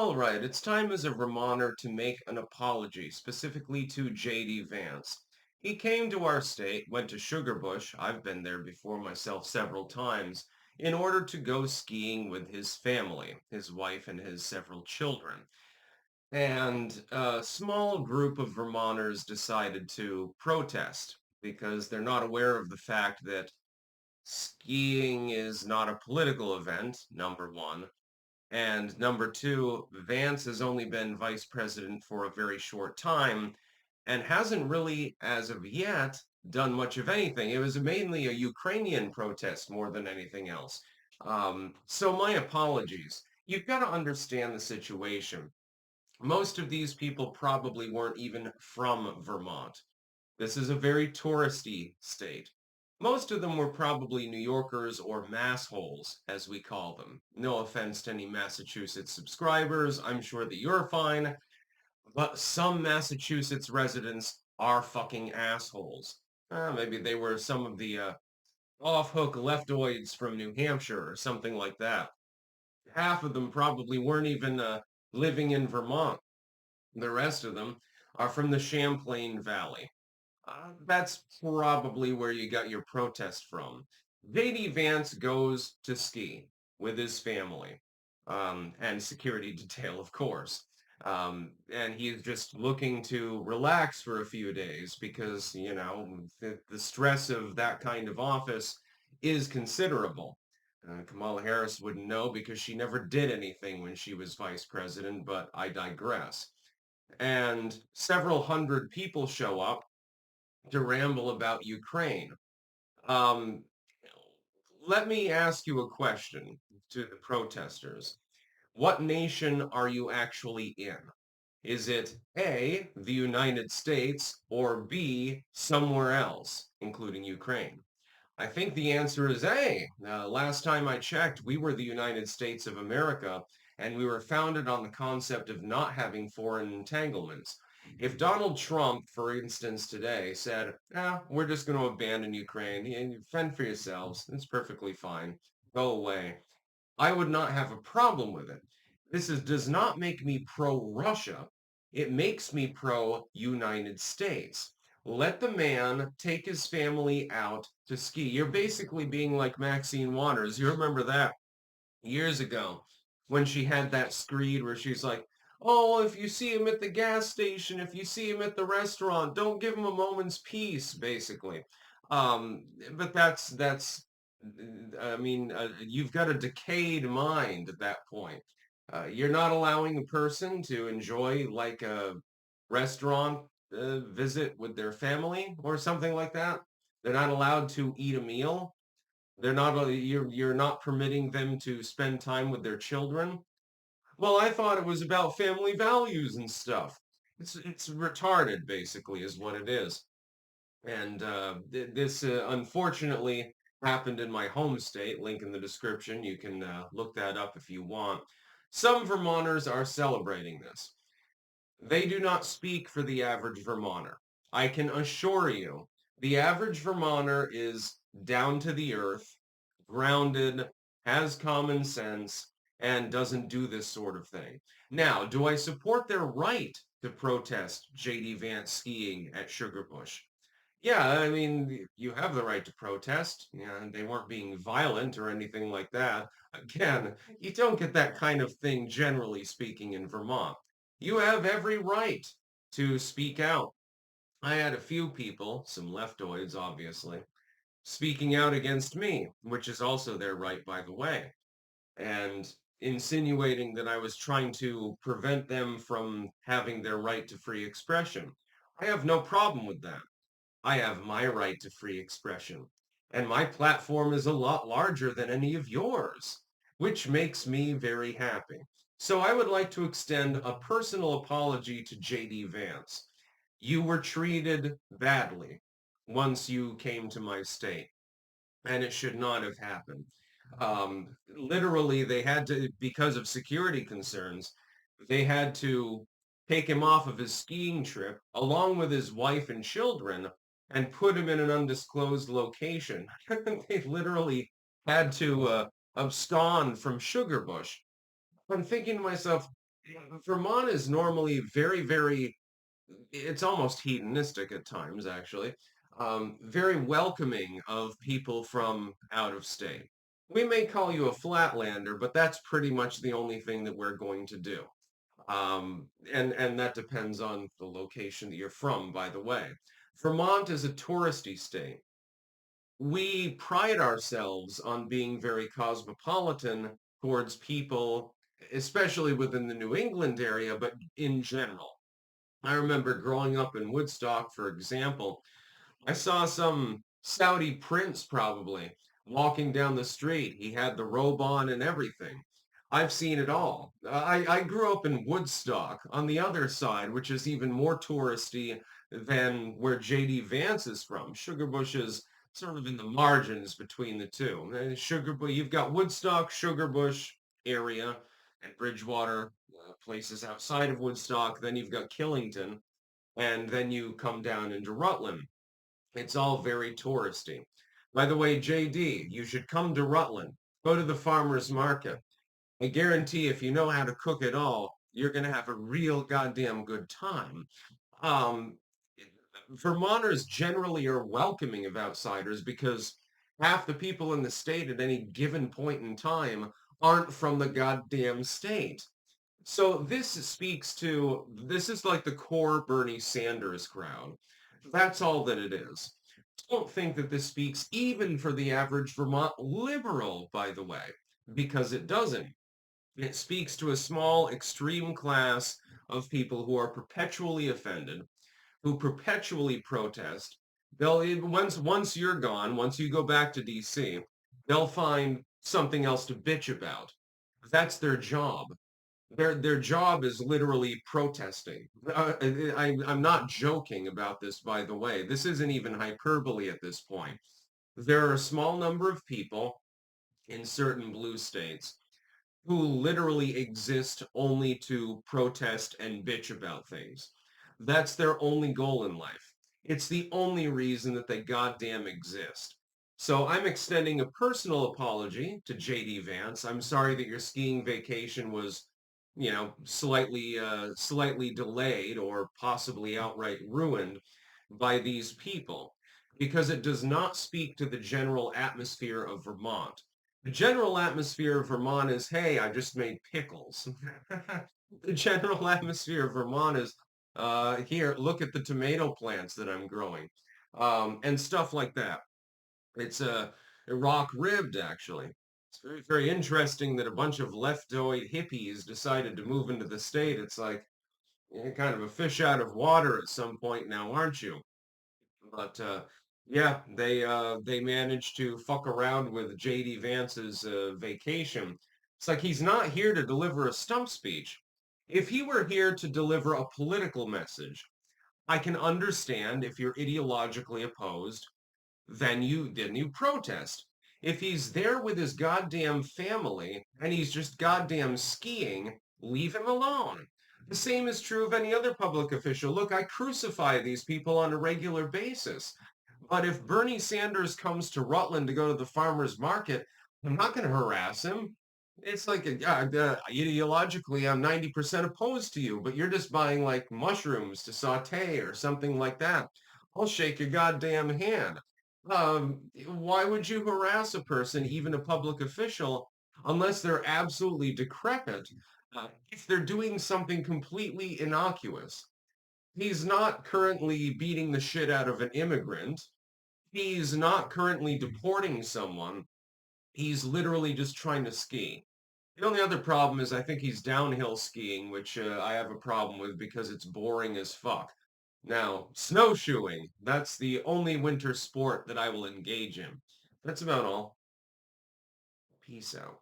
All right, it's time as a Vermonter to make an apology, specifically to JD Vance. He came to our state, went to Sugarbush, I've been there before myself several times, in order to go skiing with his family, his wife and his several children. And a small group of Vermonters decided to protest because they're not aware of the fact that skiing is not a political event, number one. And number two, Vance has only been vice president for a very short time and hasn't really, as of yet, done much of anything. It was mainly a Ukrainian protest more than anything else. So my apologies. You've got to understand the situation. Most of these people probably weren't even from Vermont. This is a very touristy state. Most of them were probably New Yorkers or massholes, as we call them. No offense to any Massachusetts subscribers, I'm sure that you're fine, but some Massachusetts residents are fucking assholes. Maybe they were some of the off-hook leftoids from New Hampshire or something like that. Half of them probably weren't even living in Vermont. The rest of them are from the Champlain Valley. That's probably where you got your protest from. JD Vance goes to ski with his family, and security detail, of course. And he's just looking to relax for a few days because, the stress of that kind of office is considerable. Kamala Harris wouldn't know because she never did anything when she was vice president, but I digress. And several hundred people show up to ramble about Ukraine. Um, Let me ask you a question to the protesters. What nation are you actually in? Is it A, the United States, or B, somewhere else, including Ukraine? I think the answer is A. Last time I checked, we were the United States of America, and we were founded on the concept of not having foreign entanglements. If Donald Trump, for instance, today said, we're just going to abandon Ukraine and you fend for yourselves, it's perfectly fine, go away, I would not have a problem with it. Does not make me pro-Russia. It makes me pro-United States. Let the man take his family out to ski. You're basically being like Maxine Waters. You remember that years ago when she had that screed where she's like, oh, if you see him at the gas station, if you see him at the restaurant, don't give him a moment's peace, basically. But I mean, you've got a decayed mind at that point. You're not allowing a person to enjoy like a restaurant visit with their family or something like that. They're not allowed to eat a meal. They're not, you're not permitting them to spend time with their children. Well, I thought it was about family values and stuff. It's retarded, basically, is what it is. And this unfortunately happened in my home state. Link in the description. You can look that up if you want. Some Vermonters are celebrating this. They do not speak for the average Vermonter. I can assure you, the average Vermonter is down to the earth, grounded, has common sense, and doesn't do this sort of thing. Now, do I support their right to protest JD Vance skiing at Sugarbush? Yeah, I mean, you have the right to protest. Yeah, they weren't being violent or anything like that. Again, you don't get that kind of thing generally speaking in Vermont. You have every right to speak out. I had a few people, some leftoids obviously, speaking out against me, which is also their right, by the way, and insinuating that I was trying to prevent them from having their right to free expression. I have no problem with that. I have my right to free expression, and my platform is a lot larger than any of yours, which makes me very happy. So I would like to extend a personal apology to JD Vance. You were treated badly once you came to my state, and it should not have happened. Literally, they had to, because of security concerns, they had to take him off of his skiing trip along with his wife and children and put him in an undisclosed location. They literally had to abscond from Sugarbush. I'm thinking to myself, Vermont is normally very, it's almost hedonistic at times, actually. Very welcoming of people from out of state. We may call you a flatlander, but that's pretty much the only thing that we're going to do. And that depends on the location that you're from, by the way. Vermont is a touristy state. We pride ourselves on being very cosmopolitan towards people, especially within the New England area, but in general. I remember growing up in Woodstock, for example, I saw some Saudi prince probably walking down the street. He had the robe on and everything. I've seen it all. I grew up in Woodstock on the other side, which is even more touristy than where JD Vance is from. Sugarbush is sort of in the margins between the two. Sugarbush, you've got Woodstock, Sugarbush area, and Bridgewater, places outside of Woodstock. Then you've got Killington, and then you come down into Rutland. It's all very touristy. By the way, JD, you should come to Rutland. Go to the farmer's market. I guarantee if you know how to cook at all, you're going to have a real goddamn good time. Um, Vermonters generally are welcoming of outsiders because half the people in the state at any given point in time aren't from the goddamn state. So this is like the core Bernie Sanders crowd. That's all that it is. Don't think that this speaks even for the average Vermont liberal, by the way, because it doesn't. It speaks to a small, extreme class of people who are perpetually offended, who perpetually protest. Once you're gone, once you go back to DC, they'll find something else to bitch about. That's their job. Their job is literally protesting. I'm not joking about this, by the way. This isn't even hyperbole at this point. There are a small number of people in certain blue states who literally exist only to protest and bitch about things. That's their only goal in life. It's the only reason that they goddamn exist. So I'm extending a personal apology to JD Vance. I'm sorry that your skiing vacation was, slightly delayed or possibly outright ruined by these people because it does not speak to the general atmosphere of Vermont. The general atmosphere of Vermont is, hey, I just made pickles. The general atmosphere of Vermont is, here, look at the tomato plants that I'm growing, and stuff like that. It's a rock ribbed, actually. It's very interesting that a bunch of leftoid hippies decided to move into the state. It's like, you're kind of a fish out of water at some point now, aren't you? But yeah, they managed to fuck around with JD Vance's vacation. It's like he's not here to deliver a stump speech. If he were here to deliver a political message, I can understand if you're ideologically opposed, then you protest. If he's there with his goddamn family and he's just goddamn skiing, leave him alone. The same is true of any other public official. Look, I crucify these people on a regular basis. But if Bernie Sanders comes to Rutland to go to the farmer's market, I'm not going to harass him. It's like, ideologically, I'm 90% opposed to you, but you're just buying like mushrooms to saute or something like that. I'll shake your goddamn hand. Why would you harass a person, even a public official, unless they're absolutely decrepit, if they're doing something completely innocuous? He's not currently beating the shit out of an immigrant. He's not currently deporting someone. He's literally just trying to ski. The only other problem is I think he's downhill skiing, which I have a problem with because it's boring as fuck. Now, snowshoeing, that's the only winter sport that I will engage in. That's about all. Peace out.